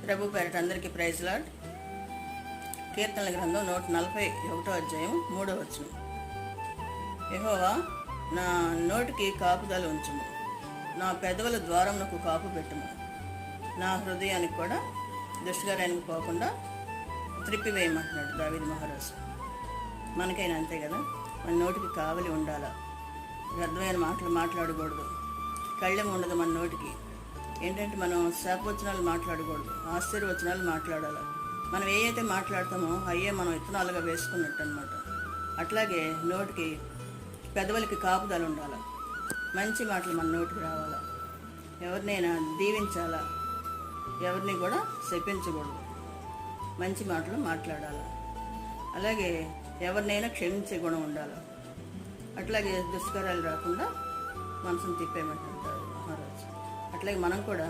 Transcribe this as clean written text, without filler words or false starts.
ప్రభు పేరట అందరికీ praise lord. కీర్తనల గ్రంథం 141 అధ్యాయం 3వ వచనం. యెహోవా నా నోటికి కాపుదల ఉంచుము, నా పెదవుల ద్వారమునకు కాపు పెట్టుము, నా హృదయానికి కూడా దుష్టకార్యానికి పోకుండా త్రిప్పివేయమంటున్నాడు దావీదు మహారాజు. మనకైనా అంతే కదా, మన నోటికి కావలి ఉండాలా, వ్యర్థమైన మాటలు మాట్లాడకూడదు, కళ్ళెం ఉండదు మన నోటికి. ఏంటంటే మనం శాపవచనాలు మాట్లాడకూడదు, ఆశీర్వచనాలు మాట్లాడాలి. మనం ఏవైతే మాట్లాడతామో అయ్యే మనం విత్తనాలుగా వేసుకున్నట్టు అనమాట. అట్లాగే నోటికి పెదవులకి కాపుదల ఉండాలి, మంచి మాటలు మన నోటికి రావాలా, ఎవరినైనా దీవించాలా, ఎవరిని కూడా శపించకూడదు, మంచి మాటలు మాట్లాడాలి. అలాగే ఎవరినైనా క్షమించే గుణం ఉండాలి. అట్లాగే దుష్కరాలు రాకుండా మనసును తిప్పేయమంటుంటారు మహారాజు. అట్లాగే మనం కూడా